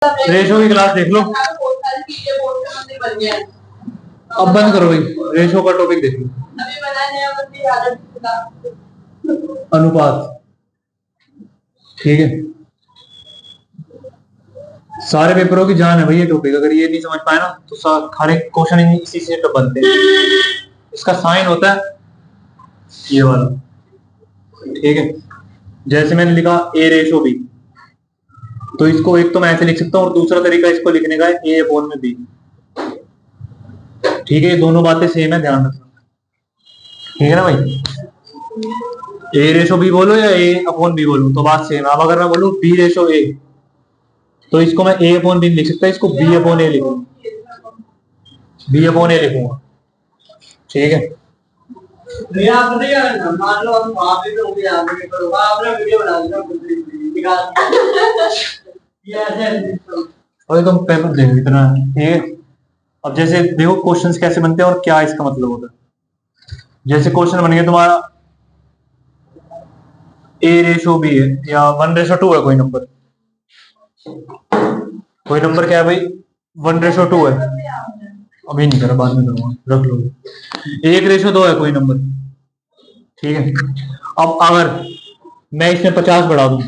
Ratio की class देख लो। अब बंद करो भाई, रेशो का टॉपिक देख लो। अनुपात, ठीक है। सारे पेपरों की जान है भाई ये टॉपिक। अगर ये नहीं समझ पाए ना तो हर एक क्वेश्चन इसी से तो बनते हैं। इसका साइन होता है ये वाला, ठीक है। जैसे मैंने लिखा ए रेशो बी, तो इसको एक तो मैं ऐसे लिख सकता हूँ और दूसरा तरीका इसको लिखने का है ए अपॉन में बी, ठीक है। ये दोनों बातें सेम है, ध्यान रखना, ठीक है ना भाई। ए रेशो बी बोलो या ए अपॉन बी बोलो तो बात सेम है। अब अगर मैं बोलूँ बी रेशो ए, तो इसको मैं ए अपॉन बी लिख सकता है, इसको बी अपॉन ए लिखूंगा, बी अपॉन ए लिखूंगा, ठीक है। मान लो हम वहां पे तो आगे करूंगा, आपने वीडियो बना दिया और तुम पेपर देखो इतना, ठीक है। अब जैसे देखो क्वेश्चंस कैसे बनते हैं और क्या इसका मतलब होता है। जैसे क्वेश्चन बन गया तुम्हारा ए रेशो बी है या 1:2 है, कोई नंबर क्या है भाई, 1:2 है। अभी नहीं करा, बाद में करूंगा, रख लो। 1:2 है कोई नंबर, ठीक है। अब अगर मैं इसमें 50 बढ़ा दूं,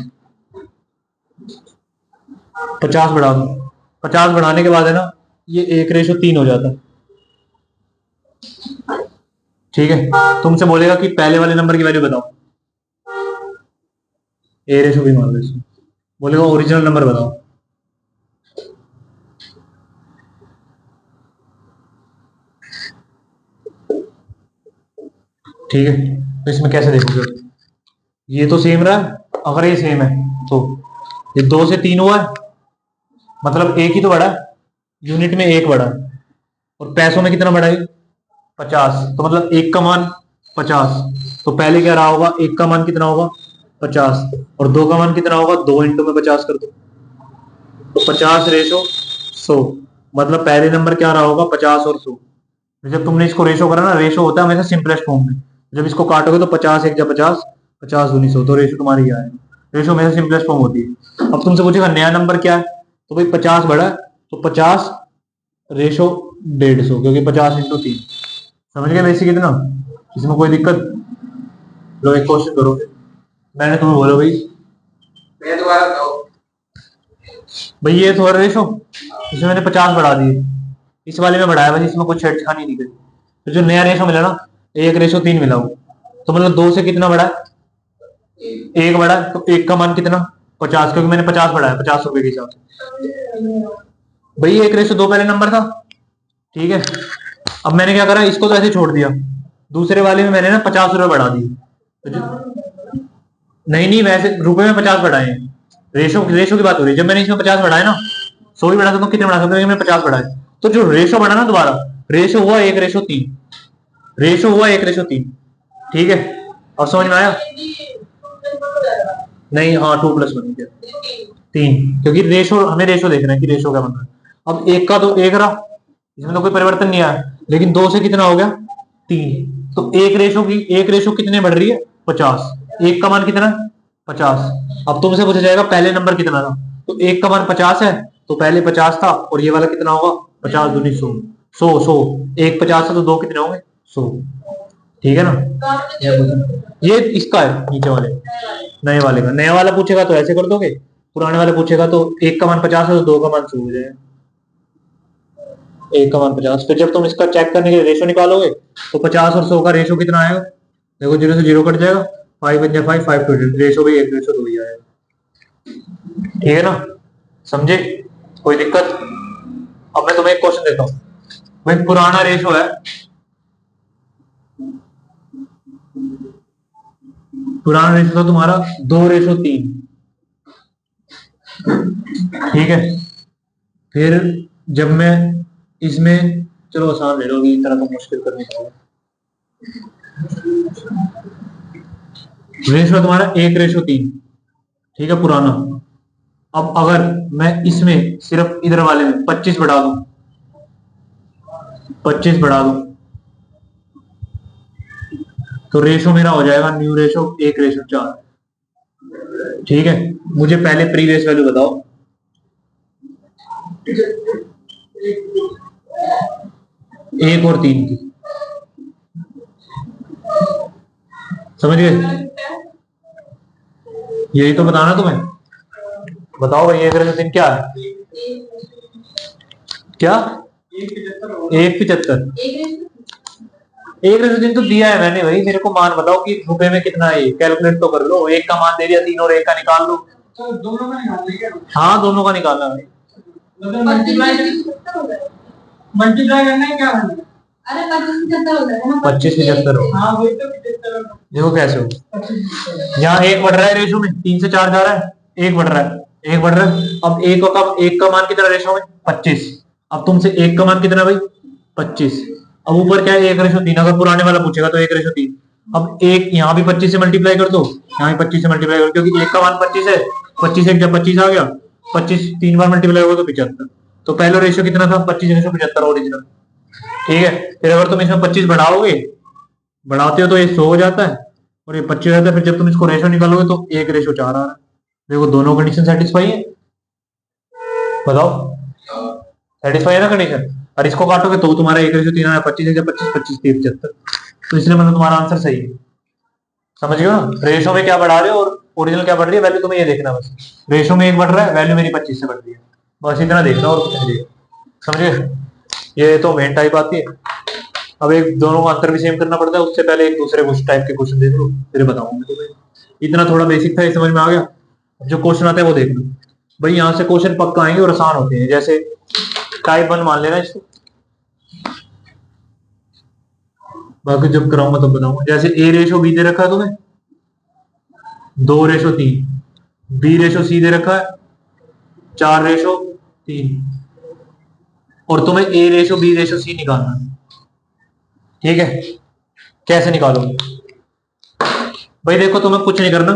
50 बढ़ा दूं, 50 बढ़ाने के बाद है ना ये 1:3 हो जाता है, ठीक है। तुमसे बोलेगा कि पहले वाले नंबर की वैल्यू बताओ, ए रेशो बी मान लो इसमें, बोलेगा ओरिजिनल नंबर बताओ, ठीक है। तो इसमें कैसे देखोगे, ये तो सेम रहा। अगर ये सेम है तो ये 2 से 3 हुआ है, मतलब एक ही तो बढ़ा है, यूनिट में एक बढ़ा है, और पैसों में कितना बढ़ा है 50, तो मतलब एक का मान 50, तो पहले क्या रहा होगा, एक का मान कितना होगा 50, और दो का मान कितना होगा, 2 इंटू में 50 कर दो, तो 50:100, मतलब पहले नंबर क्या रहा होगा 50 और 100। जब तुमने इसको रेशो करा ना, रेशो होता है हमेशा सिंपलेस्ट फॉर्म में, जब इसको काटोगे तो 50 एक 50, 50 दूनी 100, तो रेशो तुम्हारी क्या है, रेशो हमेशा सिंपलेस्ट फॉर्म होती है। अब तुमसे पूछेगा नया नंबर क्या है, तो भाई 50 बढ़ा, तो 50:150, क्योंकि 50 × 3, समझ गए बेसिक इतना, इसमें कोई दिक्कत। लो एक क्वेश्चन करो, मैंने तुम्हें बोला भाई, मैं दोबारा भाई ये थोड़ा रेशो, इसमें मैंने 50 बढ़ा दिए, इस वाले में बढ़ाया, बस इसमें कुछ छेड़छाड़ी नहीं करी। तो जो नया रेशो मिला ना 1:3 मिला वो, तो मतलब 2 से कितना बढ़ा, एक बढ़ा, तो एक का मान कितना 50, क्योंकि मैंने 50 बढ़ाया 50 रुपए के हिसाब से। भाई 1:2 पहले नंबर था, ठीक है। अब मैंने क्या करा, इसको तो ऐसे छोड़ दिया, दूसरे वाले में मैंने ना 50 रुपए बढ़ा दिए, नहीं नहीं वैसे रुपए में 50 बढ़ाए हैं, रेशो रेशो की बात हो रही है। जब मैंने इसमें 50 बढ़ाए ना, 100 भी बढ़ा सकता हूँ, कितने बढ़ा सकता हूँ, मैंने 50 बढ़ाए, तो जो रेशो बढ़ा ना दोबारा, रेशो हुआ 1:3, रेशो हुआ 1:3, ठीक है। अब समझ में आया, नहीं हाँ 2+1 3, क्योंकि रेशो हमें रेशो देखना है कि रेशो क्या बन रहा है। अब एक का तो एक रहा, इसमें तो कोई परिवर्तन नहीं आया, लेकिन 2 से कितना हो गया 3, तो एक रेशो कितने बढ़ रही है 50, एक का मान कितना 50। अब तुमसे पूछा जाएगा पहले नंबर कितना था, तो एक का मान 50 है, तो पहले 50 था, और ये वाला कितना होगा 50 दूनी 100, 100 एक 50 है तो दो कितने होंगे 100, ठीक है ना। ये इसका है नीचे वाले, नए वाले का। नया वाला पूछेगा तो ऐसे कर दोगे, पुराने वाले पूछेगा तो एक का मान 50 है तो दो का मान 100 हो जाएगा, एक का मान 50। फिर जब तुम इसका चेक करने के लिए रेशो निकालोगे तो 50 और 100 का रेशो कितना आएगा, देखो 0 से 0 कट जाएगा, 5 × 5 5 रेशो भी 1:2 ही आएगा, ठीक है ना, समझे, कोई दिक्कत। अब मैं तुम्हें एक क्वेश्चन देता हूँ, भाई पुराना रेशो है, पुराना रेशो था तुम्हारा 2:3, ठीक है। फिर जब मैं इसमें, चलो आसान ले लो, इतना तो मुश्किल करने का, रेशो तुम्हारा 1:3, ठीक है पुराना। अब अगर मैं इसमें सिर्फ इधर वाले में 25 बढ़ा दूं, 25 बढ़ा दूं, तो रेशो मेरा हो जाएगा न्यू रेशो 1:4, ठीक है। मुझे पहले प्रीवियस वैल्यू बताओ, 1 और 3 की, समझ गए? यही तो बताना तुम्हें। बताओ भाई 1 रेशो 3 क्या है? क्या? 1.75। 1 रेशो 3 तो दिया है मैंने भाई, मेरे को मान बताओ कि रुपए में कितना है, कैलकुलेट तो कर लो। 1 का मान दे दिया 3 और 1 का निकाल लो। तो दोनों का निकालना है? हाँ दोनों का निकालना है। मल्टीप्लाई करना है क्या? अरे 25 हो जाएगा ना। 25 हो। हाँ वही तो 75। देखो कैसे हो, यहाँ 1 बढ़ रहा है रेशो में, 3 से 4 जा रहा है, 1 बढ़ रहा है, 1 बढ़ रहा है। अब 1 का मान कितना रेशो में? 25। अब तुमसे 1 का मान कितना भाई? 25। अब ऊपर क्या है? 1:3। अगर पुराने वाला पूछेगा तो 1:3। अब एक यहाँ भी 25 से मल्टीप्लाई कर दो, यहाँ भी 25 से मल्टीप्लाई कर दो, क्योंकि 1 का मान 25 है। 25 एक जब 25 आ गया, 25 3 बार मल्टीप्लाई होगा तो 75। तो पहला रेशियो कितना था? 25:75 ओरिजिनल। ठीक है, फिर अगर तुम इसमें 25 बढ़ाओगे, बढ़ाते हो तो ये 100 हो जाता है और ये 25 हो जाता है। फिर जब तुम इसको रेशो निकालोगे तो 1:4 आ रहा है। देखो दोनों कंडीशन सेटिस्फाई है, बताओ सेटिस्फाई है ना कंडीशन? और इसको काटोगे तो तुम्हारा 1:3 आया, 25 है 25, 25 3 75। तो इसलिए मतलब तुम्हारा आंसर सही है। समझ गए ना? रेशो में क्या बढ़ा रहे हो और ओरिजिनल क्या बढ़ रही है, वैल्यू तुम्हें ये देखना बस। रेशो में 1 बढ़ रहा है, वैल्यू मेरी 25 से बढ़ रही है, बस इतना देखना और कुछ नहीं। समझे? ये तो मेन टाइप आती है। अब एक दोनों का अंतर भी सेम करना पड़ता है, उससे पहले एक दूसरे कुछ टाइप के क्वेश्चन देख लो, फिर बताऊंगा तुम्हें। इतना थोड़ा बेसिक था, ये समझ में आ गया। जो क्वेश्चन आते हैं वो देख लो भाई, यहाँ से क्वेश्चन पक्का आएंगे और आसान होते हैं। जैसे टाइप 1 मान लेना इसको, बाकी जब कराऊंगा तब बताऊंगा। जैसे A:B दे रखा है तुम्हें 2:3, B:C दे रखा है 4:3, और तुम्हें A:B:C निकालना है। ठीक है, कैसे निकालोगे भाई? देखो तुम्हें कुछ नहीं करना,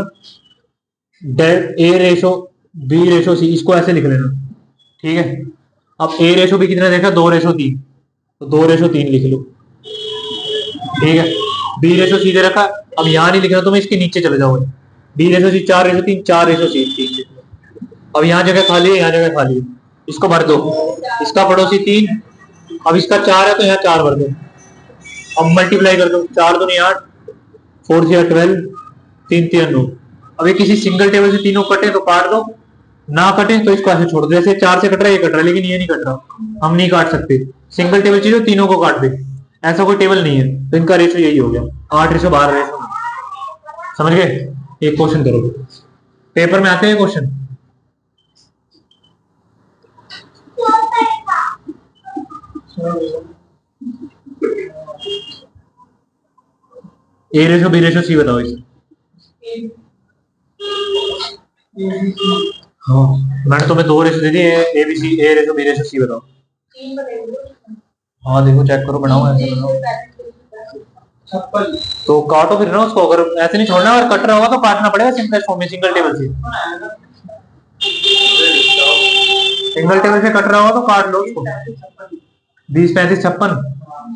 A:B:C इसको ऐसे लिख लेना। ठीक है, अब A:B कितना देखा? 2:3, तो 2:3 लिख लो। ठीक है, B:C दे रखा, अब यहां नहीं लिखना तुम्हें, इसके नीचे चले जाओगे। B:C 4:3, 4:3 3। अब यहाँ जगह खाली है, यहाँ जगह खाली है, इसको भर दो। इसका पड़ोसी 3, अब इसका 4 है तो यहाँ 4 भर दो। अब मल्टीप्लाई कर दो, 4 दूनी 8, 4 3 12, 3 3 9। अब ये किसी सिंगल टेबल से तीनों कटे तो काट दो, ना कटे तो इसको ऐसे छोड़ दो। जैसे 4 से कट रहा है, ये कट रहा है, लेकिन ये नहीं कट रहा, हम नहीं काट सकते। सिंगल टेबल चाहिए तीनों को काट दे, ऐसा कोई टेबल नहीं है। तो इनका रेशो यही हो गया, 8:12 रेशो। समझ गए? एक क्वेश्चन करो, पेपर में आते हैं क्वेश्चन। A:B:C बताओ इसे। हाँ मैंने तुम्हें 2 रेशो दे दी, ABC A:B:C बताओ। हाँ देखो चेक करो, बनाओ ऐसे बनाओ। तो काटो फिर ना उसको, अगर ऐसे नहीं छोड़ना, अगर कट रहा होगा तो काटना पड़ेगा सिंपल फॉर्म में, सिंगल टेबल से। सिंगल टेबल से कट रहा होगा तो काट लो उसको। 20 35 56,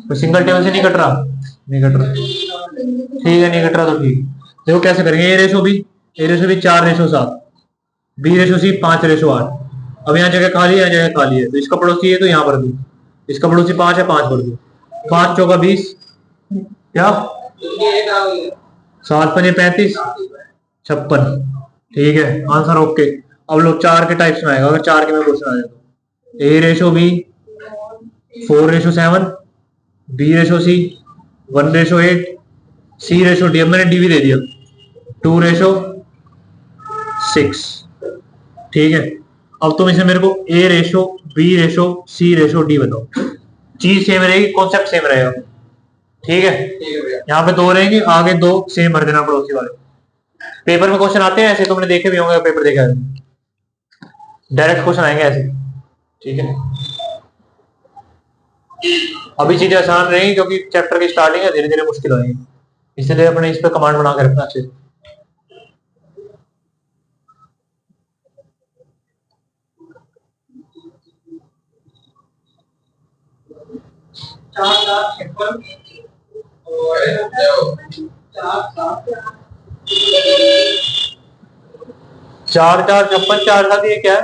तो सिंगल टेबल से नहीं कट रहा, नहीं कट रहा। ठीक है, नहीं कट रहा तो ठीक। देखो कैसे करेंगे, A:B 4:7, B:C 5:8। अब यहाँ जगह खाली है, यहाँ जगह खाली है, तो इसका पड़ोसी है तो यहाँ भर दो। इसका पड़ोसी 5 है, 5 भर दो। 5 चौका 20, क्या 7 5 35 56। ठीक है, आंसर ओके। अब लोग 4 के टाइप्स में आएगा, अगर 4 के में क्वेश्चन आ जाए तो A:B 4:7, B:C 1:8, C:D, अब मैंने डी भी दे दिया 2:6। ठीक है, अब तुम इसे मेरे को A:B:C:D बताओ। चीज सेम रहेगी, कॉन्सेप्ट सेम रहेगा। ठीक है, यहाँ पे 2 रहेंगे, आगे 2 सेम भर देना पड़ोसी वाले। पेपर में क्वेश्चन आते हैं ऐसे, तुमने देखे भी होंगे, पेपर देखा है, डायरेक्ट क्वेश्चन आएंगे ऐसे। ठीक है, अभी चीजें आसान रहेंगी क्योंकि चैप्टर की स्टार्टिंग है, धीरे धीरे मुश्किल होगी, इसलिए अपने इस पे कमांड बना के रखना चाहिए। चार 4 56, 4 7, ये क्या है?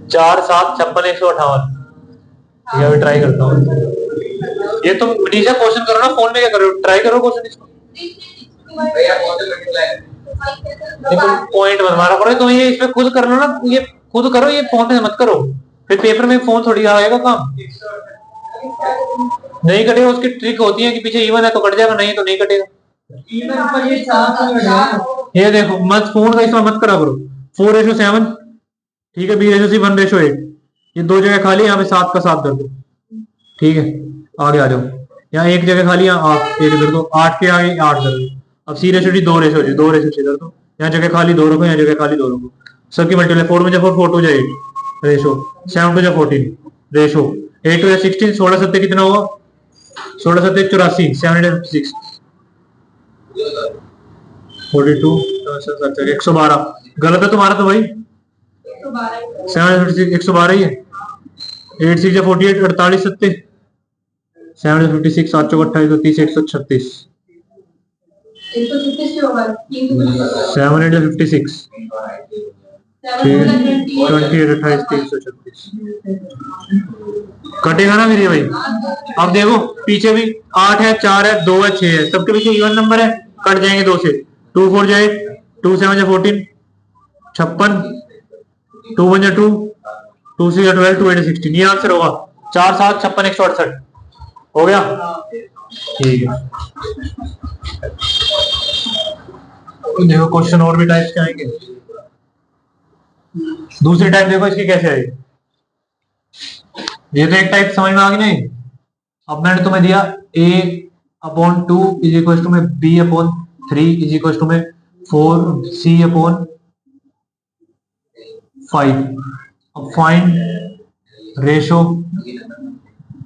चार सात छप्पन 158। ये अभी ट्राई करता हूँ। ये तुम मनीषा क्वेश्चन करो ना, फोन में क्या करो, ट्राई करो क्वेश्चन इसको। पॉइंट मत मारा करो, तो ये इसमें खुद कर लो ना, ये खुद करो, ये फोन में मत करो, फिर पेपर में फोन थोड़ी आएगा काम। नहीं कटेगा, उसकी ट्रिक होती है कि पीछे इवन है तो कट जाएगा, नहीं तो नहीं कटेगा। ये देखो, मत फोन का इस्तेमाल मत करा करो। 4:7, ठीक है, B/C 1:8, ये दो जगह खाली, यहाँ पे 7 का 7 कर दो, ठीक है, आगे आ जाओ। यहाँ एक जगह खाली, यहाँ 8 एक कर दो, 8 के आगे 8 कर दो। अब C/D 2:6, 2:6 कर दो, यहाँ जगह खाली 2 रखो, यहाँ जगह खाली 2 रखो, सबकी मल्टीप्लाई 4 में 4, 4 2 8 रेशो, 7 2 14 रेशो, 8 2 16, 16 7 कितना हुआ, 16 7 84, 7 8 6 42 112। गलत है तुम्हारा तो भाई, 7 112 ही है। 8 6 48, 48 7 7 56, 7 4 28, 30 136, 7 8 56, ठीक है, 28 28 336 कटेगा ना मेरी भाई। अब देखो पीछे भी 8 है, 4 है, 2 है, 6 है, सबके पीछे इवन नंबर है, कट जाएंगे 2 से। 2 4 जाए, 2 7 14 56, 2 1 2, 2 6 12, 2 8 16, ये आंसर होगा। 4 7 56 168 हो गया, ठीक है। देखो क्वेश्चन और भी टाइप्स के आएंगे, दूसरी टाइप देखो इसकी कैसे आएगी। ये तो एक टाइप समझ में आ गई नहीं। अब मैंने तुम्हें दिया A/2 इज इक्वल टू में B/3 इज इक्वल टू में 4C/5। अब फाइंड रेशो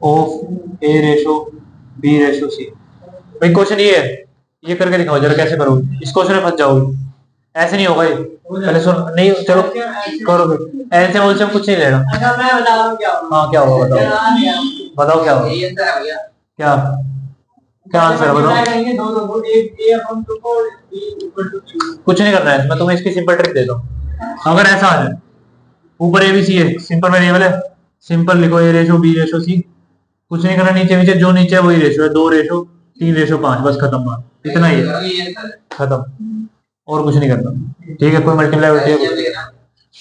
ऑफ A/B/C। भाई क्वेश्चन ये है, ये करके दिखाओ जरा कैसे करोगे, इस क्वेश्चन में फंस जाओगे, ऐसे नहीं होगा ये। पहले सुन, नहीं चलो करो, फिर ऐसे बोल कुछ नहीं लेना। हाँ क्या होगा बताओ, बताओ क्या होगा, क्या क्या आंसर है बताओ। कुछ नहीं करना है, मैं तुम्हें इसकी सिंपल ट्रिक देता हूँ। अगर ऐसा आ जाए, ऊपर ABC है, सिंपल वेरिएबल है, सिंपल लिखो A/B/C, कुछ नहीं करना, नीचे नीचे जो नीचे है वही रेशो है, 2:3:5, बस खत्म बात, इतना ही है, खत्म, और कुछ नहीं करना, ठीक है। कोई मल्टीप्लाई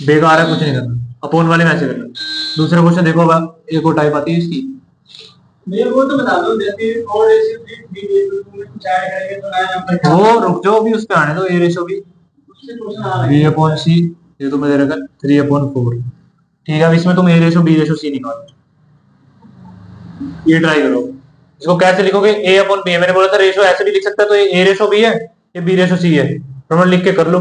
बेकार है, कुछ नहीं करना, अपोन वाले में ऐसे करना। दूसरा क्वेश्चन देखो, एक और टाइप आती है इसकी, वो तो बता दो, जैसे वो रुक जाओ, भी उस पे आने दो, A/B B/C, ये तो मैं दे रखा 3/4, ठीक है। अब इसमें तुम A/B/C निकालो, ये ट्राई करो। इसको कैसे लिखोगे, A/B है, मैंने बोला था रेशो ऐसे भी लिख सकता है, तो ये A/B है, ये B/C है, तो लिख के कर लो।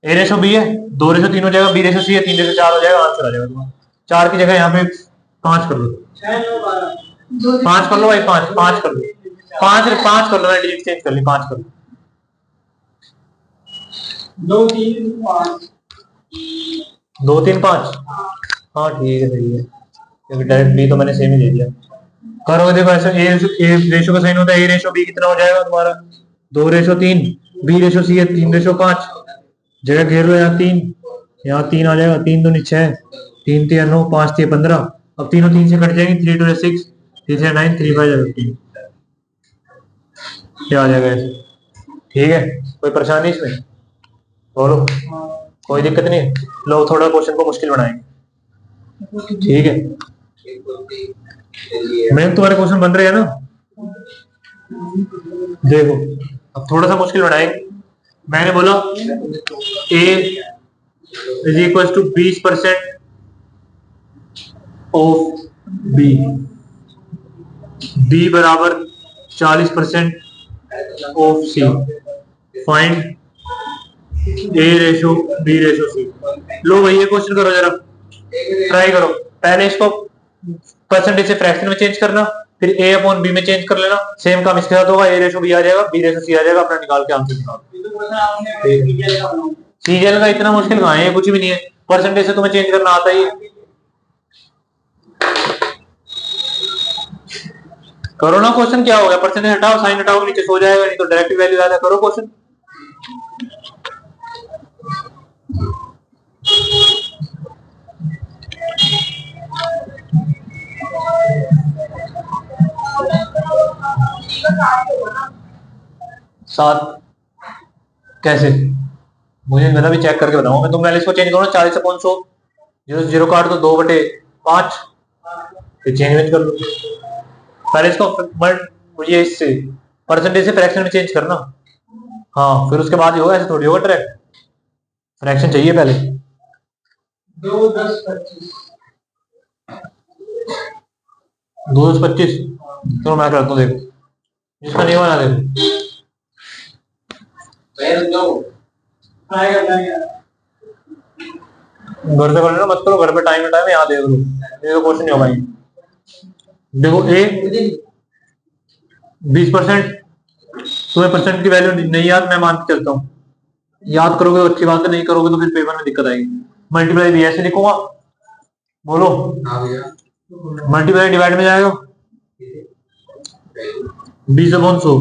A/B है, 2:3 हो जाएगा, B/C है 3:4 हो जाएगा, आंसर आ जाएगा तुम्हारा। 4 की जगह यहाँ पे 5 कर लो, 5 कर लो भाई, 5 कर लो, 5 कर लो, मैं डिजिट चेंज कर ली, 5 कर लो, 2 3 5, 2 3 5, हाँ ठीक है, सही है, क्योंकि डायरेक्ट B तो मैंने सेम ही दे दिया। करो देखो ऐसे, A रेशो का साइन होता है, A/B कितना हो जाएगा तुम्हारा, 2:3, B/C है 3:5, जगह घेर लो, यहाँ 3, यहाँ 3 आ जाएगा, 3 दूनी 6, 3 3 9, 5 3 15, अब तीनों 3 से कट जाएंगे, 3 2 6, 3 3 9, 3 5 15, क्या आ जाएगा ऐसे, ठीक है। कोई परेशानी इसमें, बोलो, कोई दिक्कत नहीं। लो थोड़ा क्वेश्चन को मुश्किल बनाएंगे, ठीक है। मैम तुम्हारे क्वेश्चन बन रहे हैं ना, देखो अब थोड़ा सा मुश्किल बनाएंगे। मैंने बोला A is equal to 20% of B बराबर 40% ऑफ C, फाइंड A/B/C। लो भाई ये क्वेश्चन करो जरा, ट्राई करो। पहले इसको परसेंटेज से फ्रैक्शन में चेंज करना, फिर A/B में चेंज कर लेना, सेम काम इसके साथ होगा, A/B आ जाएगा, B/C आ जाएगा, अपना निकाल के आंसर निकालो। सीजीएल का इतना मुश्किल कहाँ है, कुछ भी नहीं है, परसेंटेज से तुम्हें चेंज करना आता ही है। करो ना क्वेश्चन, क्या हो गया, परसेंटेज हटाओ, साइन हटाओ, नीचे सो जाएगा, नहीं तो डायरेक्ट वैल्यू आता है, करो क्वेश्चन। 7 कैसे, मुझे मेरा भी चेक करके बताऊंगा मैं। तो मैं इसको चेंज करूँ 40 अपॉन 100, 0 काट दो 2/5, फिर चेंज कर लो। पहले इसको ये इससे परसेंटेज से फ्रैक्शन में चेंज करना। हाँ फिर उसके बाद ही होगा, ऐसे थोड़ी होगा डायरेक्ट, फ्रैक्शन चाहिए पहले। 2 10 25 2 10 25, चलो मैं करता हूँ, देखो जिसका नहीं बना देखो। घर से कर लेना, मत करो घर पे, टाइम है यहाँ देख लो, ये तो क्वेश्चन नहीं हो पाएंगे। देखो ए 20%, तुम्हें परसेंट की वैल्यू नहीं याद, मैं मान के चलता हूँ, याद करोगे तो अच्छी बात है, नहीं करोगे तो फिर पेपर में दिक्कत आएगी। मल्टीप्लाई भी ऐसे लिखूंगा, बोलो। हाँ भैया। मल्टीप्लाई डिवाइड में जाएगा 20 अपॉन 100,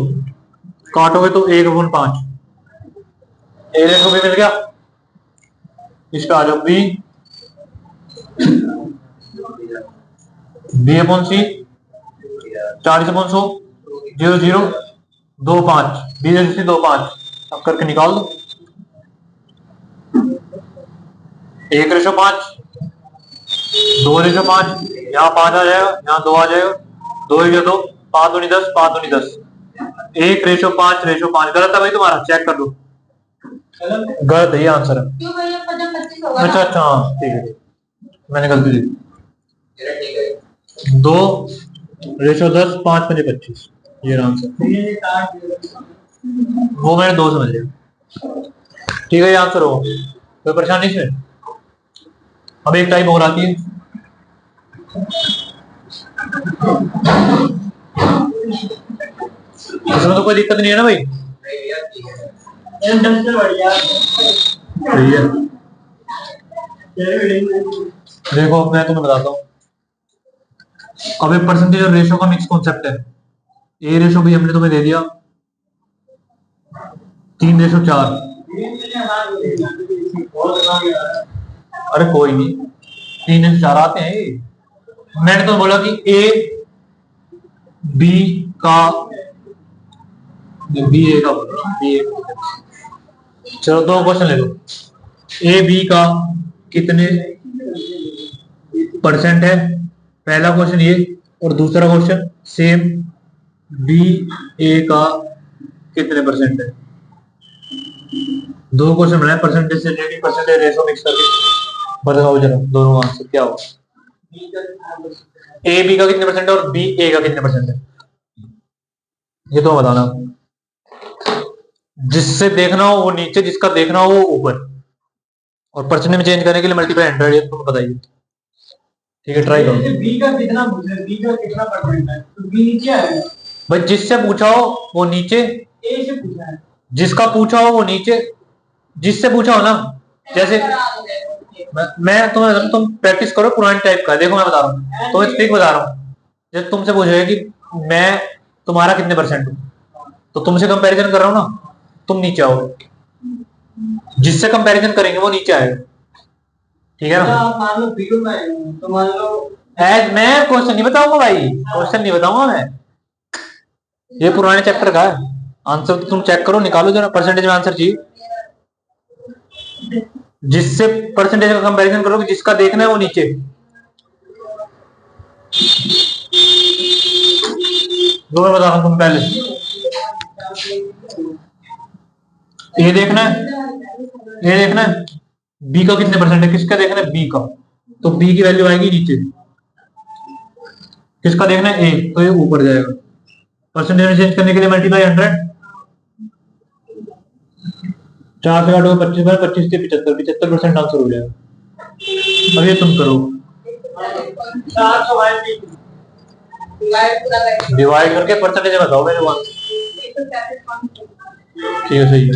काटोगे तो 1 अपॉन 5, ए रेशो भी मिल गया। इस पे आ जाओ, बी अपॉन सी 40 अपॉन 100, 0 0 2 5, बी रेशो सी 2 5, अब करके निकाल दो। 1:5, 2:5, यहाँ 5 आ जाएगा, यहाँ 2 आ जाएगा, 2 2 5 दूनी 10, 5 दूनी 10, 1:5:5, गलत है भाई तुम्हारा, चेक कर लो, गलत है, ये आंसर है। अच्छा अच्छा हाँ ठीक है, मैंने गलती दी। 2:10, 5 5 25, ये आंसर, वो मैंने 2 समझ लिया। ठीक है, ये आंसर होगा, कोई परेशानी इसमें। अब एक टाइप और आती है, इसमें तो कोई दिक्कत नहीं है ना भाई, देखो मैं तुम्हें बताता हूँ। अब एक परसेंटेज और रेशो का मिक्स कॉन्सेप्ट है। ए रेशो भी हमने तुम्हें दे दिया 3:4, अरे कोई नहीं, 3:4 आते हैं ये। मैंने तो बोला कि ए बी का, बी ए का, बी ए, चलो 2 क्वेश्चन ले लो। ए बी का कितने परसेंट है, पहला क्वेश्चन ये, और दूसरा क्वेश्चन सेम, बी ए का कितने परसेंट है। 2 क्वेश्चन बनाए परसेंटेज से रिलेटेड, परसेंटेज रेशो मिक्स करके, बताओ जरा दोनों आंसर क्या होगा। ए बी का कितने परसेंट है और बी ए का कितने परसेंट है, ये तो बताना। जिससे देखना हो वो नीचे, जिसका देखना हो वो ऊपर, और परसेंटेज में चेंज करने के लिए मल्टीप्लाई 100, ये तुम बताइए। ठीक है, ट्राई करो। बी का कितना पूछा, बी का कितना परसेंट है, तो बी नीचे आएगा भाई, जिससे पूछा हो वो नीचे, ए से पूछा है, जिसका पूछा हो वो नीचे, जिससे पूछा हो ना, जैसे मैं तुम्हें, तुम प्रैक्टिस करो पुरानी टाइप का, देखो मैं बता रहा हूँ, तो स्पीक बता रहा हूँ। जब तुमसे पूछेगा कि मैं तुम्हारा कितने परसेंट हूँ, तो तुमसे कंपैरिजन कर रहा हूँ ना, तुम नीचे आओगे, जिससे कंपैरिजन करेंगे वो नीचे आएगा, ठीक है ना। मान लो वीडियो में, तो मान लो एज मैं क्वेश्चन नहीं बताऊंगा भाई, क्वेश्चन नहीं बताऊंगा मैं, ये पुराने चैप्टर का है। आंसर तुम चेक करो, निकालो जरा, परसेंटेज में आंसर चाहिए, जिससे परसेंटेज का कंपैरिजन करोगे, जिसका देखना है वो नीचे। जो मैं बता रहा हूं तुम पहले, ये देखना है, ये देखना है बी का कितने परसेंट है, किसका देखना है, बी का, तो बी की वैल्यू आएगी नीचे, किसका देखना है, ए, तो ये ऊपर जाएगा। परसेंटेज में चेंज करने के लिए मल्टीप्लाई 100, 4 से काटोगे 25 बार, 25 से 75, 75% आंसर हो जाएगा। अब ये तुम करो, डिवाइड करके परसेंटेज बताओ मेरे को, ठीक है, सही है।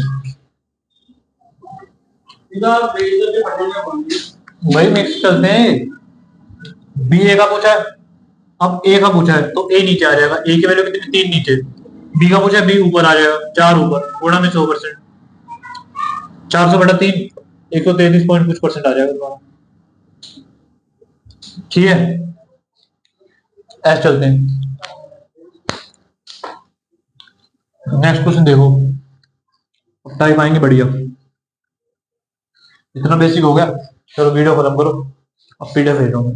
वही मिक्स चलते हैं। बी ए का पूछा है, अब ए का पूछा है तो ए नीचे आ जाएगा, ए की वैल्यू कितनी, 3 नीचे, बी का पूछा है बी ऊपर आ जाएगा, 4 ऊपर, गुणा में 100%, 400/3, 133 पॉइंट कुछ परसेंट आ जाएगा तुम्हारा, ठीक है। ऐसे चलते हैं, नेक्स्ट क्वेश्चन देखो। टाइप आएंगे बढ़िया। इतना बेसिक हो गया, चलो वीडियो खत्म करो, अब पीडीएफ भेज रहा हूँ।